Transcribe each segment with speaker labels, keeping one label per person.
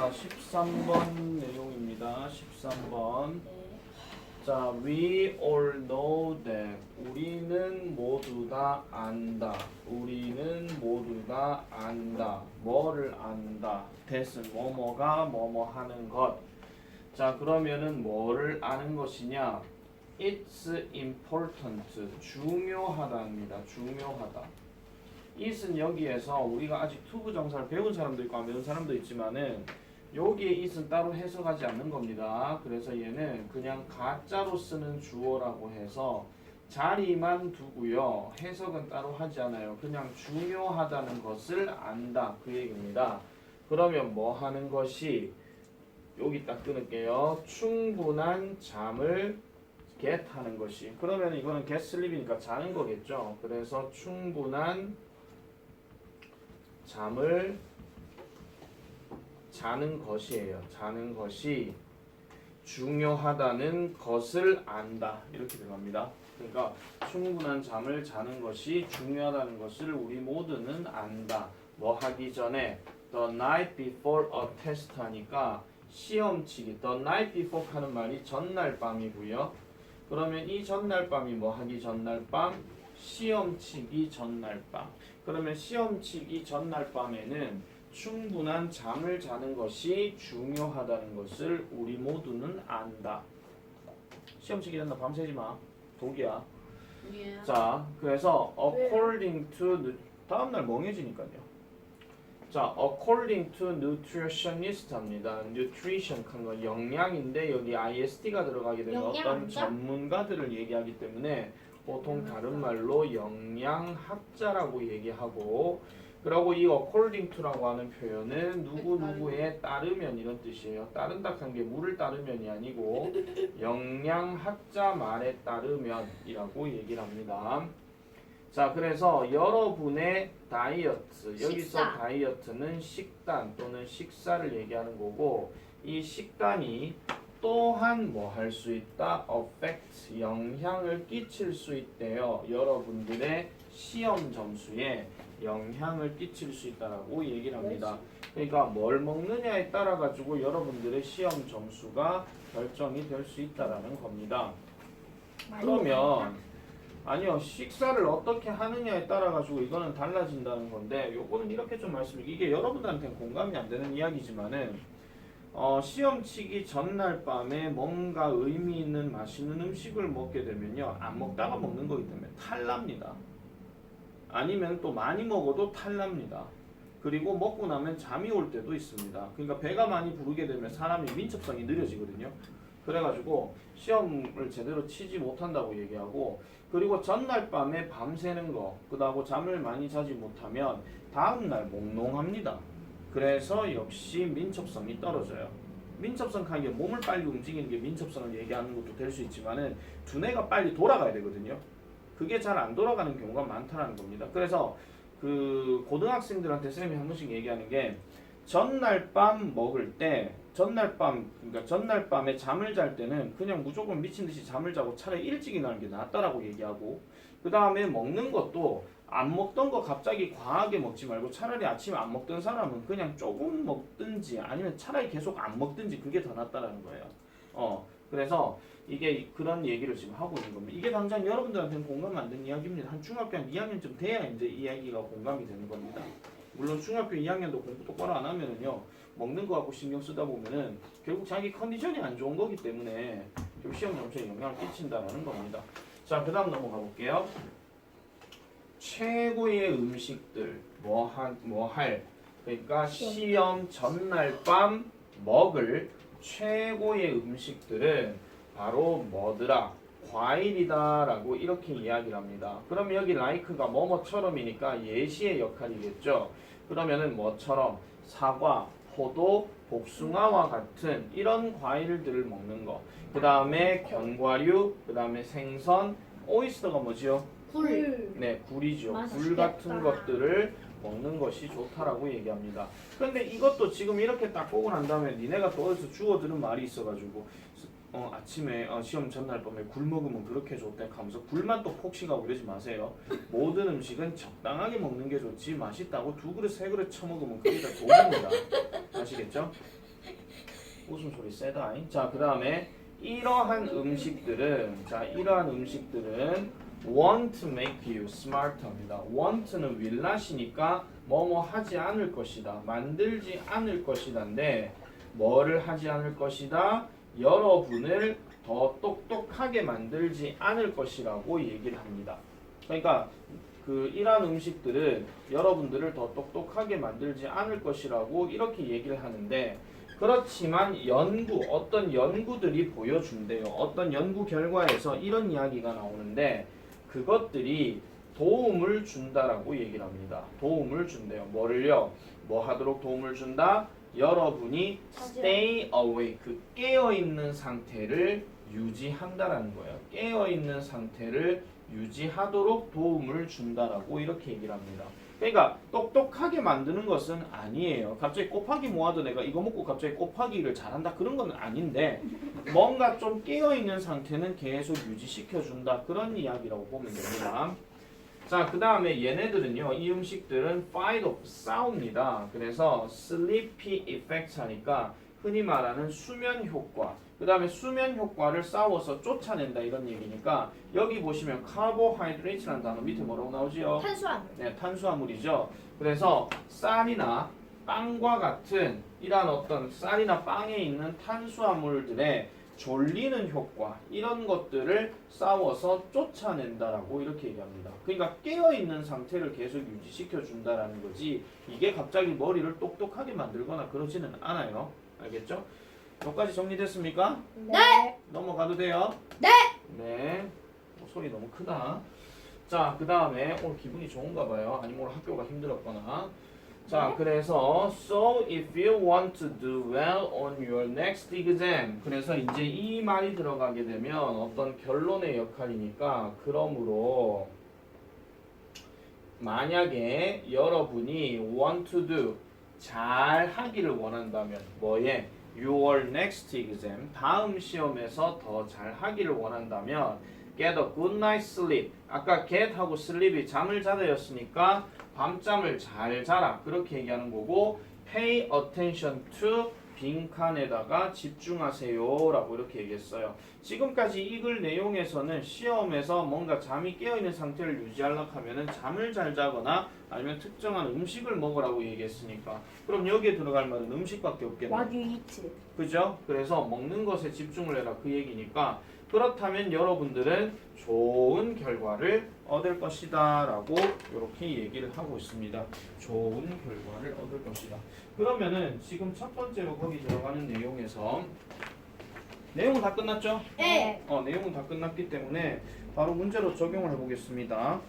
Speaker 1: 자, 13번 내용입니다. 13번.
Speaker 2: 네.
Speaker 1: 자, we all know that. 우리는 모두 다 안다. 우리는 모두 다 안다. 뭐를 안다? that은 뭐뭐가 뭐뭐 하는 것. 자, 그러면은 뭐를 아는 것이냐? It's important. 중요하다입니다. 중요하다. it은 여기에서 우리가 아직 투부정사를 배운 사람도 있고 안 배운 사람도 있지만은 여기에 it은 따로 해석하지 않는 겁니다. 그래서 얘는 그냥 가짜로 쓰는 주어라고 해서 자리만 두고요. 해석은 따로 하지 않아요. 그냥 중요하다는 것을 안다. 그 얘기입니다. 그러면 뭐 하는 것이 여기 딱 끊을게요. 충분한 잠을 get 하는 것이. 그러면 이거는 get sleep이니까 자는 거겠죠. 그래서 충분한 잠을 자는 것이에요. 자는 것이 중요하다는 것을 안다. 이렇게 들어갑니다. 그러니까 충분한 잠을 자는 것이 중요하다는 것을 우리 모두는 안다. 뭐 하기 전에 the night before a test 하니까 시험치기. the night before 하는 말이 전날 밤이고요. 그러면 이 전날 밤이 뭐 하기 전날 밤? 시험치기 전날 밤. 그러면 시험치기 전날 밤에는 충분한 잠을 자는 것이 중요하다는 것을 우리 모두는 안다. 시험치기 전날 밤 새지 마. 독이야.
Speaker 2: 예.
Speaker 1: 자, 그래서 according to 다음날 멍해지니까요. 자, according to nutritionist 합니다. nutrition 한 거 영양인데 여기 IST가 들어가게 되면 어떤
Speaker 2: 영양학자?
Speaker 1: 전문가들을 얘기하기 때문에 보통 다른 말로 영양학자라고 얘기하고, 그리고 이 according to라고 하는 표현은 누구누구에 따르면 이런 뜻이에요. 따른다 한 게 물을 따르면이 아니고 영양학자 말에 따르면이라고 얘기를 합니다. 자, 그래서 여러분의 다이어트, 여기서
Speaker 2: 식사.
Speaker 1: 다이어트는 식단 또는 식사를 얘기하는 거고, 이 식단이 또한 뭐 할 수 있다? affect, 영향을 끼칠 수 있대요. 여러분들의 시험 점수에 영향을 끼칠 수 있다라고 얘기를 합니다. 그러니까 뭘 먹느냐에 따라 가지고 여러분들의 시험 점수가 결정이 될 수 있다라는 겁니다. 그러면 아니요, 식사를 어떻게 하느냐에 따라 가지고 이거는 달라진다는 건데, 요거는 이렇게 좀 말씀드릴게요. 이게 여러분들한테는 공감이 안 되는 이야기지만은 시험치기 전날 밤에 뭔가 의미 있는 맛있는 음식을 먹게 되면요, 안 먹다가 먹는 거기 때문에 탈납니다. 아니면 또 많이 먹어도 탈납니다. 그리고 먹고 나면 잠이 올 때도 있습니다. 그러니까 배가 많이 부르게 되면 사람이 민첩성이 느려지거든요. 그래가지고 시험을 제대로 치지 못한다고 얘기하고, 그리고 전날 밤에 밤새는 거, 그다음에 잠을 많이 자지 못하면 다음날 몽롱합니다. 그래서 역시 민첩성이 떨어져요. 민첩성 하기에 몸을 빨리 움직이는 게 민첩성을 얘기하는 것도 될 수 있지만은 두뇌가 빨리 돌아가야 되거든요. 그게 잘 안 돌아가는 경우가 많다는 겁니다. 그래서 그 고등학생들한테 쌤이 한 번씩 얘기하는 게, 전날 밤 먹을 때 전날 밤, 그러니까 전날 밤에 잠을 잘 때는 그냥 무조건 미친 듯이 잠을 자고 차라리 일찍 일어나는 게 낫다라고 얘기하고, 그 다음에 먹는 것도 안 먹던 거 갑자기 과하게 먹지 말고 차라리 아침에 안 먹던 사람은 그냥 조금 먹든지 아니면 차라리 계속 안 먹든지 그게 더 낫다라는 거예요. 그래서 이게 그런 얘기를 지금 하고 있는 겁니다. 이게 당장 여러분들한테는 공감 안 되는 이야기입니다. 한 중학교 한 2학년쯤 돼야 이제 이야기가 공감이 되는 겁니다. 물론 중학교 2학년도 공부 똑바로 안 하면은요, 먹는 거 갖고 신경 쓰다 보면은 결국 자기 컨디션이 안 좋은 거기 때문에 결국 시험 점수에 영향을 끼친다라는 겁니다. 자, 그 다음 넘어가 볼게요. 최고의 음식들 뭐 할, 그러니까 시험 전날 밤 먹을 최고의 음식들은 바로 뭐더라? 과일이다 라고 이렇게 이야기를 합니다. 그러면 여기 like가 뭐뭐처럼이니까 예시의 역할이겠죠. 그러면은 뭐처럼? 사과, 포도, 복숭아와 같은 이런 과일들을 먹는 거. 그 다음에 견과류, 그 다음에 생선, 오이스터가 뭐지요?
Speaker 2: 굴.
Speaker 1: 네, 굴이죠. 굴
Speaker 2: 맛있겠다.
Speaker 1: 같은 것들을 먹는 것이 좋다라고 얘기합니다. 그런데 이것도 지금 이렇게 딱 보고 난 다음에 니네가 또 어디서 주워 들은 말이 있어가지고 아침에 시험 전날 밤에 굴 먹으면 그렇게 좋대 하면서 굴만 또 폭식하고 이러지 마세요. 모든 음식은 적당하게 먹는 게 좋지, 맛있다고 두 그릇 세 그릇 처먹으면 그게 다 좋습니다. 아시겠죠? 웃음소리 세다. 자, 그 다음에 이러한 음식들은 want to make you smarter입니다. want는 will not이니까 뭐뭐 하지 않을 것이다. 만들지 않을 것이다인데 뭐를 하지 않을 것이다? 여러분을 더 똑똑하게 만들지 않을 것이라고 얘기를 합니다. 그러니까 이러한 음식들은 여러분들을 더 똑똑하게 만들지 않을 것이라고 이렇게 얘기를 하는데 그렇지만 어떤 연구들이 보여준대요. 어떤 연구 결과에서 이런 이야기가 나오는데 그것들이 도움을 준다라고 얘기를 합니다. 도움을 준대요. 뭐를요? 뭐 하도록 도움을 준다? 여러분이 stay awake, 깨어있는 상태를 유지한다라는 거예요. 깨어있는 상태를 유지하도록 도움을 준다라고 이렇게 얘기를 합니다. 그러니까 똑똑하게 만드는 것은 아니에요. 갑자기 곱하기 모아도 내가 이거 먹고 갑자기 곱하기를 잘한다 그런 건 아닌데 뭔가 좀 깨어있는 상태는 계속 유지시켜준다 그런 이야기라고 보면 됩니다. 자, 그 다음에 얘네들은요, 이 음식들은 fight off, 싸웁니다. 그래서 sleepy effects 하니까 흔히 말하는 수면 효과, 그 다음에 수면 효과를 싸워서 쫓아낸다 이런 얘기니까 여기 보시면 carbohydrate라는 단어 밑에 뭐라고 나오지요?
Speaker 2: 탄수화물.
Speaker 1: 네, 탄수화물이죠. 그래서 쌀이나 빵과 같은 이러한 어떤 쌀이나 빵에 있는 탄수화물들의 졸리는 효과 이런 것들을 싸워서 쫓아낸다라고 이렇게 얘기합니다. 그러니까 깨어있는 상태를 계속 유지시켜 준다라는 거지 이게 갑자기 머리를 똑똑하게 만들거나 그러지는 않아요. 알겠죠? 여기까지 정리됐습니까?
Speaker 2: 네.
Speaker 1: 넘어가도 돼요?
Speaker 2: 네.
Speaker 1: 네. 소리 너무 크다. 자, 그 다음에 오늘 기분이 좋은가 봐요. 아니면 오늘 학교가 힘들었거나. 자, 그래서 so if you want to do well on your next exam. 그래서 이제 이 말이 들어가게 되면 어떤 결론의 역할이니까 그러므로 만약에 여러분이 want to do 잘 하기를 원한다면 뭐에 your next exam 다음 시험에서 더 잘 하기를 원한다면 get a good night's sleep. 아까 get 하고 sleep이 잠을 자다였으니까 밤잠을 잘 자라 그렇게 얘기하는 거고 pay attention to 빈칸에다가 집중하세요 라고 이렇게 얘기했어요. 지금까지 이 글 내용에서는 시험에서 뭔가 잠이 깨어있는 상태를 유지하려고 하면은 잠을 잘 자거나 아니면 특정한 음식을 먹으라고 얘기했으니까 그럼 여기에 들어갈 말은 음식밖에 없겠네요.
Speaker 2: What you eat.
Speaker 1: 그죠? 그래서 먹는 것에 집중을 해라 그 얘기니까 그렇다면 여러분들은 좋은 결과를 얻을 것이다 라고 이렇게 얘기를 하고 있습니다. 좋은 결과를 얻을 것이다. 그러면은 지금 첫 번째로 거기 들어가는 내용에서 내용은 다 끝났죠?
Speaker 2: 네.
Speaker 1: 내용은 다 끝났기 때문에 바로 문제로 적용을 해보겠습니다.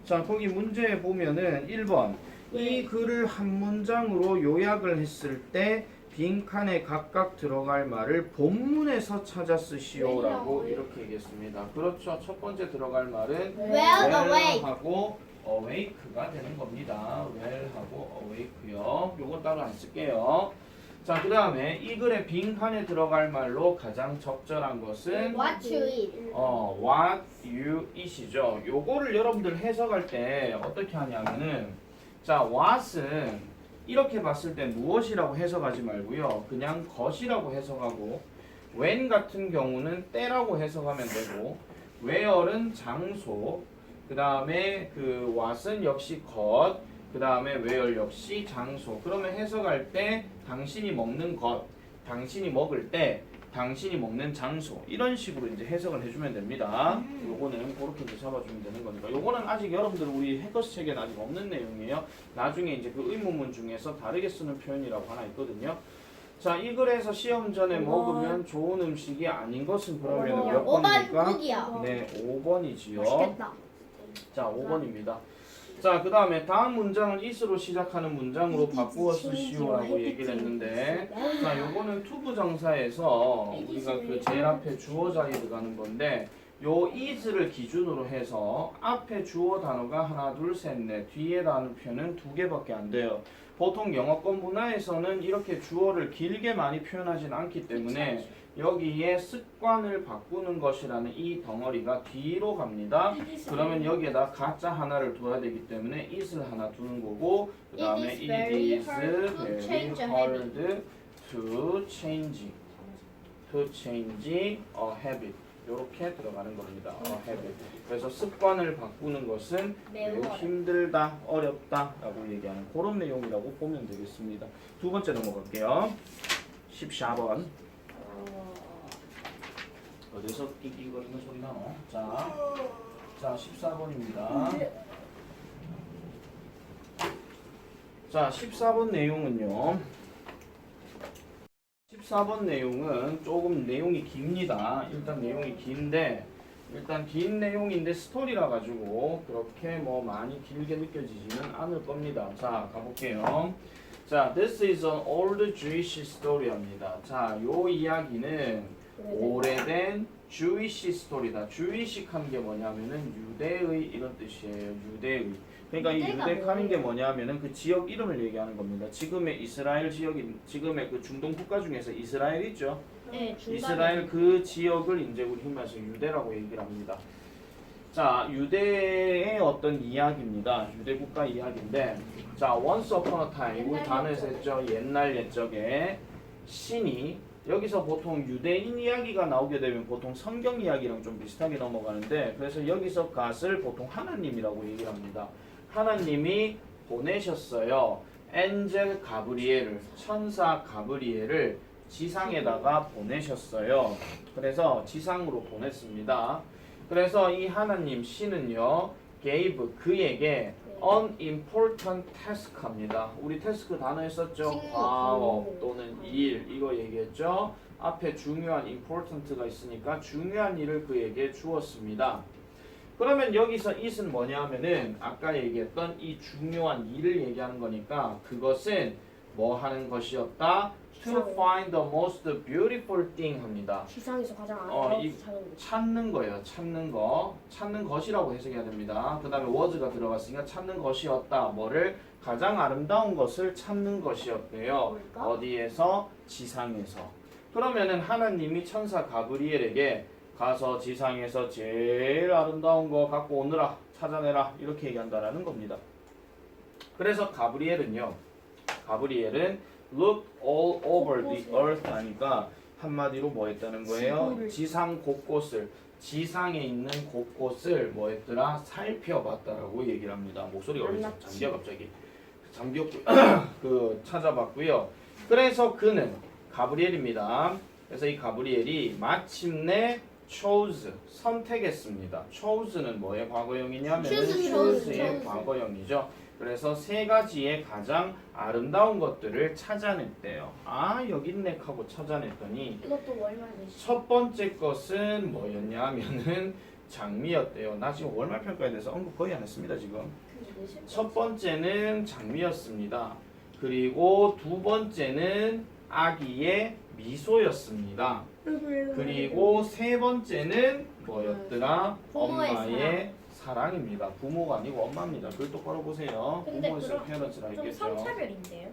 Speaker 1: 자, 거기 문제에 보면은 1번 이 글을 한 문장으로 요약을 했을 때 빈칸에 각각 들어갈 말을 본문에서 찾아 쓰시오라고 이렇게 얘기했습니다. 그렇죠. 첫 번째 들어갈 말은 well하고 awake가 되는 겁니다. well하고 awake요. 요거 따로 안 쓸게요. 자, 그 다음에 이 글의 빈칸에 들어갈 말로 가장 적절한 것은
Speaker 2: What you eat.
Speaker 1: what you eat이죠. 요거를 여러분들 해석할 때 어떻게 하냐면은 자, what은 이렇게 봤을 때 무엇이라고 해석하지 말고요. 그냥 것이라고 해석하고 when 같은 경우는 때라고 해석하면 되고 where은 장소 그 다음에 what은 역시 것 그 다음에 where 역시 장소 그러면 해석할 때 당신이 먹는 것 당신이 먹을 때 당신이 먹는 장소 이런 식으로 이제 해석을 해주면 됩니다. 요거는 그렇게 이제 잡아주면 되는 거니까 요거는 아직 여러분들 우리 해커스 책에는 아직 없는 내용이에요. 나중에 이제 그 의문문 중에서 다르게 쓰는 표현이라고 하나 있거든요. 자, 이 글에서 시험 전에 먹으면 좋은 음식이 아닌 것은 그러면 몇 번입니까?
Speaker 2: 5번이야.
Speaker 1: 네, 5번이지요.
Speaker 2: 맛있겠다.
Speaker 1: 자, 5번입니다. 자, 그 다음에 다음 문장을 is로 시작하는 문장으로 바꾸어 쓰시오라고 얘기를 했는데 자, 요거는 투부정사에서 우리가 제일 앞에 주어 자리에 들어가는 건데 요 is를 기준으로 해서 앞에 주어 단어가 하나, 둘, 셋, 넷 뒤에 단어 표현은 2개밖에 안 돼요. 보통 영어권 문화에서는 이렇게 주어를 길게 많이 표현하진 않기 때문에 여기에 습관을 바꾸는 것이라는 이 덩어리가 뒤로 갑니다. 그러면 여기에다 가짜 하나를 둬야 되기 때문에 it을 하나 두는 거고 그 다음에 it is very hard to change a habit 이렇게 들어가는 겁니다. habit. 그래서 습관을 바꾸는 것은 매우 힘들다, 어렵다라고 얘기하는 그런 내용이라고 보면 되겠습니다. 두 번째 넘어갈게요. 14번. 어디서 띠띠거리는 소리 나노? 자 14번입니다. 자 14번 내용은요. 14번 내용은 조금 내용이 깁니다. 일단 내용이 긴데 일단 긴 내용인데 스토리라 가지고 그렇게 뭐 많이 길게 느껴지지는 않을 겁니다. 자 가볼게요. 자, this is an old Jewish story입니다. 자, 요 이야기는 오래된 Jewish 스토리다. Jewish한 게 뭐냐면은 유대의 이런 뜻이에요. 유대의. 그러니까 이 유대하는 게 뭐냐면은 그 지역 이름을 얘기하는 겁니다. 지금의 이스라엘 지역인 지금의 그 중동 국가 중에서 이스라엘 있죠.
Speaker 2: 네,
Speaker 1: 이스라엘 그 지역을 이제 우리 힘에서 유대라고 얘기를 합니다. 자, 유대의 어떤 이야기입니다. 유대 국가 이야기인데, 자, once upon a time 우리 단어에서 했죠. 옛날 옛적에 신이 여기서 보통 유대인 이야기가 나오게 되면 보통 성경 이야기랑 좀 비슷하게 넘어가는데, 그래서 여기서 갓을 보통 하나님이라고 얘기를 합니다. 하나님이 보내셨어요. 엔젤 가브리엘을, 천사 가브리엘을 지상에다가 보내셨어요. 그래서 지상으로 보냈습니다. 그래서 이 하나님 신은요, gave 그에게 unimportant task 합니다. 우리 태스크 단어에 썼죠? 과업 또는 일 이거 얘기했죠? 앞에 중요한 important가 있으니까 중요한 일을 그에게 주었습니다. 그러면 여기서 it은 뭐냐 하면은 아까 얘기했던 이 중요한 일을 얘기하는 거니까 그것은 뭐 하는 것이었다? To find the most beautiful thing 합니다.
Speaker 2: 지상에서 가장
Speaker 1: 찾는 거예요. 찾는 것이라고 해석해야 됩니다. 그 다음에 was가 들어갔으니까 찾는 것이었다. 뭐를? 가장 아름다운 것을 찾는 것이었대요.
Speaker 2: 뭘까?
Speaker 1: 어디에서? 지상에서. 그러면은 하나님이 천사 가브리엘에게 가서 지상에서 제일 아름다운 거 갖고 오느라 찾아내라 이렇게 얘기한다라는 겁니다. 그래서 가브리엘은 look all over the earth 하니까 한마디로 뭐 했다는 거예요? 지상 곳곳을 지상에 있는 곳곳을 뭐 했더라? 살펴봤다라고 얘기를 합니다. 목소리가 왜 잠겨 갑자기 잠겼고 그 찾아봤고요. 그래서 그는 가브리엘입니다. 그래서 이 가브리엘이 마침내 chose 선택했습니다. chose는 뭐의 과거형이냐면 choose의 과거형이죠. 그래서 세 가지의 가장 아름다운 것들을 찾아냈대요. 아 여기 있네 하고 찾아냈더니
Speaker 2: 이것도 월말 내시.
Speaker 1: 첫 번째 것은 뭐였냐면은 장미였대요. 나 지금 월말 평가에 대해서 언급 거의 안 했습니다. 지금 첫 번째는 장미였습니다. 그리고 두 번째는 아기의 미소였습니다. 그리고 세 번째는 뭐였더라? 엄마의 사랑입니다. 부모가 아니고 엄마입니다. 그걸 똑바로 보세요. 부모에서 페런츠라
Speaker 2: 좀
Speaker 1: 했겠죠.
Speaker 2: 성차별인데요?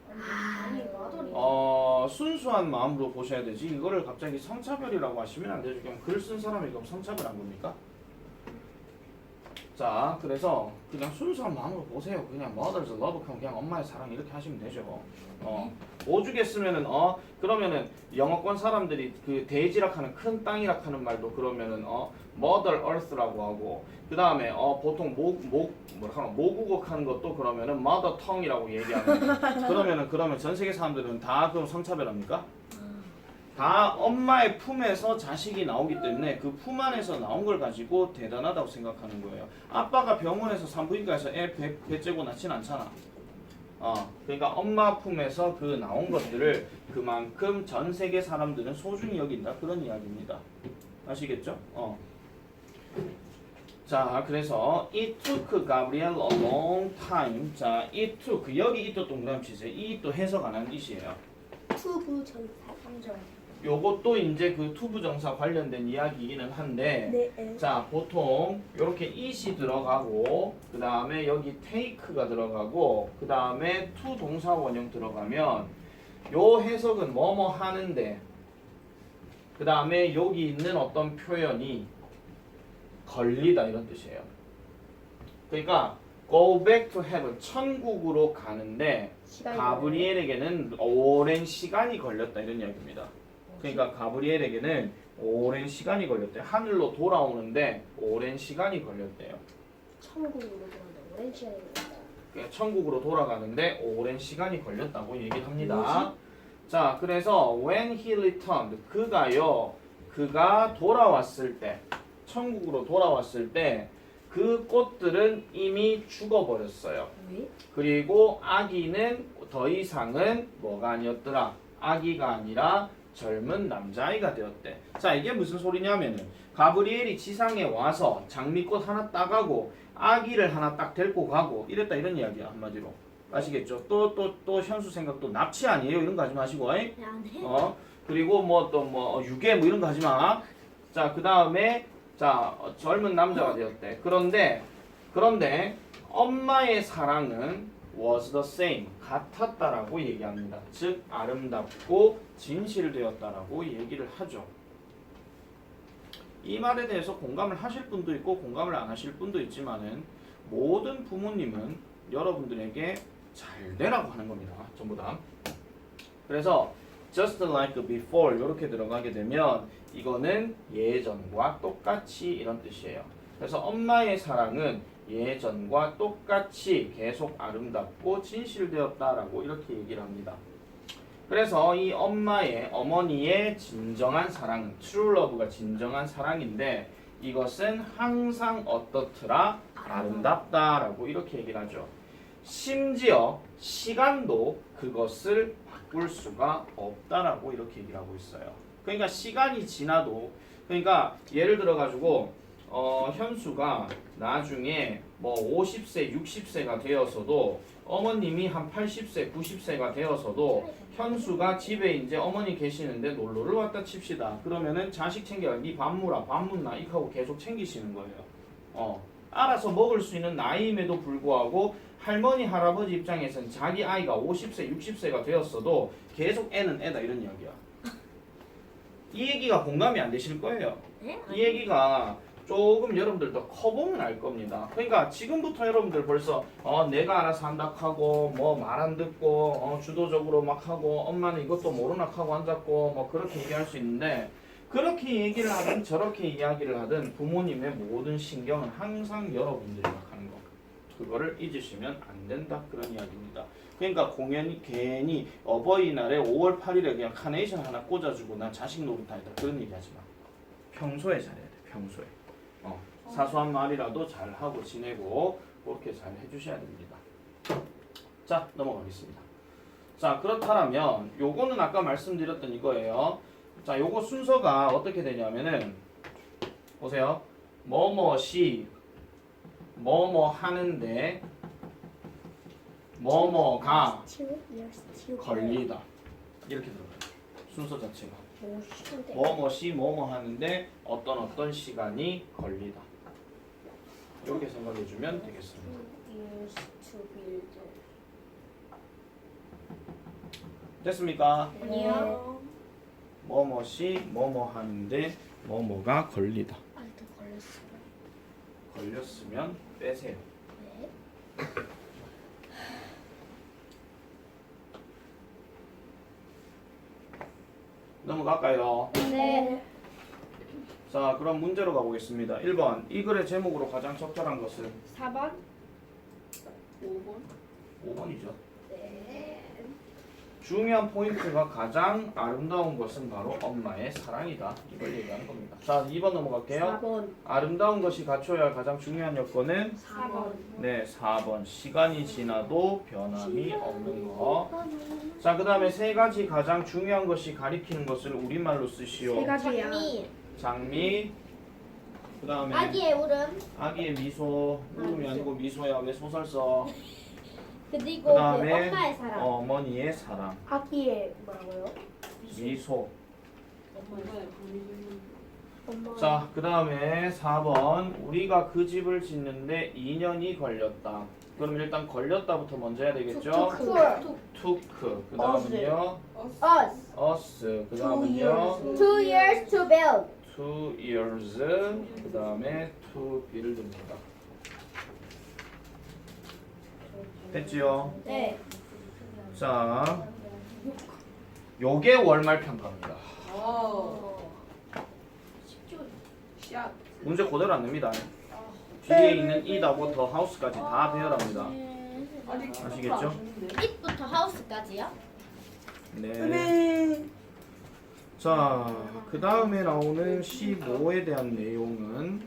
Speaker 2: 아니 마더리.
Speaker 1: 순수한 마음으로 보셔야 되지. 이거를 갑자기 성차별이라고 하시면 안 되죠. 그럼 글 쓴 사람이 그럼 성차별한 겁니까? 자, 그래서 그냥 순수한 마음으로 보세요. 그냥 mother's love 하면 그냥 엄마의 사랑 이렇게 하시면 되죠. 오죽에 쓰면은 그러면은 영어권 사람들이 그 대지락하는 큰 땅이락하는 말도 그러면은 mother earth라고 하고 그 다음에 보통 모국어 하는 것도 그러면은 mother tongue이라고 얘기하는 그러면 전 세계 사람들은 다 그럼 성차별합니까? 다 엄마의 품에서 자식이 나오기 때문에 그 품 안에서 나온 걸 가지고 대단하다고 생각하는 거예요. 아빠가 병원에서 산부인과에서 애 배 째고 낳진 않잖아. 그러니까 엄마 품에서 그 나온 것들을 그만큼 전 세계 사람들은 소중히 여긴다 그런 이야기입니다. 아시겠죠? 자, 그래서 it took Gabriel a long time. 자, it took 여기 it도 동그라미 치세요. 이 it도 해석 안 하는 it이에요.
Speaker 2: 투부 전사 3점.
Speaker 1: 요것도 이제 그 투부정사 관련된 이야기이기는 한데
Speaker 2: 네.
Speaker 1: 자 보통 이렇게 it이 들어가고 그 다음에 여기 take가 들어가고 그 다음에 to 동사 원형 들어가면 요 해석은 뭐뭐 하는데 그 다음에 여기 있는 어떤 표현이 걸리다 이런 뜻이에요. 그러니까 go back to heaven 천국으로 가는데
Speaker 2: 시간이
Speaker 1: 가브리엘에게는 오랜 시간이 걸렸다 이런 이야기입니다. 그러니까 가브리엘에게는 오랜 시간이 걸렸대요. 하늘로 돌아오는데 오랜 시간이 걸렸대요.
Speaker 2: 천국으로 들어간다. 오랜 시간이 걸린다.
Speaker 1: 그러니까 천국으로 돌아가는데 오랜 시간이 걸렸다고 얘기를 합니다. 자, 그래서 when he returned 그가 돌아왔을 때 천국으로 돌아왔을 때 그 꽃들은 이미 죽어버렸어요.
Speaker 2: 왜?
Speaker 1: 그리고 아기는 더 이상은 뭐가 아니었더라? 아기가 아니라 젊은 남자아이가 되었대. 자, 이게 무슨 소리냐면은 가브리엘이 지상에 와서 장미꽃 하나 따가고 아기를 하나 딱 데리고 가고 이랬다 이런 이야기야 한마디로. 아시겠죠? 또 현수 생각도 납치 아니에요? 이런 거 하지 마시고.
Speaker 2: 안 해.
Speaker 1: 그리고 뭐 또 뭐 유괴 뭐 이런 거 하지 마. 자, 그다음에 자, 젊은 남자가 되었대. 그런데 엄마의 사랑은 was the same. 같았다라고 얘기합니다. 즉 아름답고 진실되었다라고 얘기를 하죠. 이 말에 대해서 공감을 하실 분도 있고 공감을 안 하실 분도 있지만은 모든 부모님은 여러분들에게 잘 되라고 하는 겁니다. 전부 다. 그래서 just like before 이렇게 들어가게 되면 이거는 예전과 똑같이 이런 뜻이에요. 그래서 엄마의 사랑은 예전과 똑같이 계속 아름답고 진실되었다라고 이렇게 얘기를 합니다. 그래서 이 어머니의 진정한 사랑은 true love가 진정한 사랑인데 이것은 항상 어떻더라? 아름답다라고 이렇게 얘기를 하죠. 심지어 시간도 그것을 바꿀 수가 없다라고 이렇게 얘기를 하고 있어요. 그러니까 시간이 지나도 그러니까 예를 들어 가지고 현수가 나중에 뭐 50세, 60세가 되어서도 어머님이 한 80세, 90세가 되어서도 현수가 집에 이제 어머니 계시는데 놀러를 왔다 칩시다. 그러면은 자식 챙겨가 네 밥 물어, 밥 묻나 이렇게 하고 계속 챙기시는 거예요. 알아서 먹을 수 있는 나이임에도 불구하고 할머니, 할아버지 입장에서는 자기 아이가 50세, 60세가 되었어도 계속 애는 애다 이런 이야기야. 이 얘기가 공감이 안 되실 거예요.
Speaker 2: 네?
Speaker 1: 이 얘기가 조금 여러분들 더 커보면 알 겁니다. 그러니까 지금부터 여러분들 벌써 내가 알아서 한다 하고 뭐 말 안 듣고 주도적으로 막 하고 엄마는 이것도 모르나 하고 앉았고 뭐 그렇게 얘기할 수 있는데 그렇게 얘기를 하든 저렇게 이야기를 하든 부모님의 모든 신경은 항상 여러분들이 막 하는 거. 그거를 잊으시면 안 된다 그런 이야기입니다. 그러니까 공연이 괜히 어버이날에 5월 8일에 그냥 카네이션 하나 꽂아주고 난 자식 노릇하겠다 그런 얘기 하지 마. 평소에 잘해야 돼. 평소에. 사소한 말이라도 잘 하고 지내고 그렇게 잘 해주셔야 됩니다. 자, 넘어가겠습니다. 자, 그렇다면 요거는 아까 말씀드렸던 이거예요. 자, 요거 순서가 어떻게 되냐면은 보세요. 뭐뭐시 뭐뭐 하는데 뭐뭐가 걸리다 이렇게 들어가요. 순서 자체가 뭐뭐시 뭐뭐 하는데 어떤 시간이 걸리다 이렇게 생각해 주면 되겠습니다. 됐습니까?
Speaker 2: 아니요.
Speaker 1: 뭐뭐시 뭐뭐 하는데 뭐뭐가 걸리다.
Speaker 2: 아직도 걸렸어요.
Speaker 1: 걸렸으면 빼세요.
Speaker 2: 네.
Speaker 1: 넘어갈까요?
Speaker 2: 네.
Speaker 1: 자, 그럼 문제로 가보겠습니다. 1번 이 글의 제목으로 가장 적절한 것은
Speaker 2: 4번.
Speaker 3: 5번?
Speaker 1: 5번이죠.
Speaker 2: 네.
Speaker 1: 중요한 포인트가 가장 아름다운 것은 바로 엄마의 사랑이다. 이걸 얘기하는 겁니다. 자, 2번 넘어갈게요.
Speaker 2: 4번.
Speaker 1: 아름다운 것이 갖춰야 할 가장 중요한 여건은
Speaker 2: 4번.
Speaker 1: 네, 4번. 시간이 지나도 변함이 없는 거. 자, 그 다음에 세 가지 가장 중요한 것이 가리키는 것을 우리말로 쓰시오.
Speaker 2: 세 가지야.
Speaker 3: 장미.
Speaker 1: 장미. 그 다음에
Speaker 3: 아기의 울음.
Speaker 1: 아기의 미소. 울음이 아니고 미소야. 왜 소설 써?
Speaker 3: 그리고
Speaker 1: 그 다음에
Speaker 3: 엄마의 사랑.
Speaker 1: 어머니의 사랑.
Speaker 2: 아기의 뭐라고요?
Speaker 1: 미소.
Speaker 2: 엄마.
Speaker 1: 자, 그 다음에 4번. 우리가 그 집을 짓는데 2년이 걸렸다. 그럼 일단 걸렸다부터 먼저 해야 되겠죠? took. 그 다음은요?
Speaker 3: Us.
Speaker 1: us. 그 다음은요?
Speaker 3: 2 years to build.
Speaker 1: 2 years. 그 다음에 to build입니다. 됐지요?
Speaker 3: 네.
Speaker 1: 자, 요게 월말 평가입니다.
Speaker 4: 샷.
Speaker 1: 문제 그대로 안 냅니다. 뒤에 있는 이다고 더 하우스까지 다 배열합니다.
Speaker 4: 아직
Speaker 1: 아시겠죠?
Speaker 3: it부터 house까지요?
Speaker 1: 네. 자, 그 다음에 나오는 15에 대한 내용은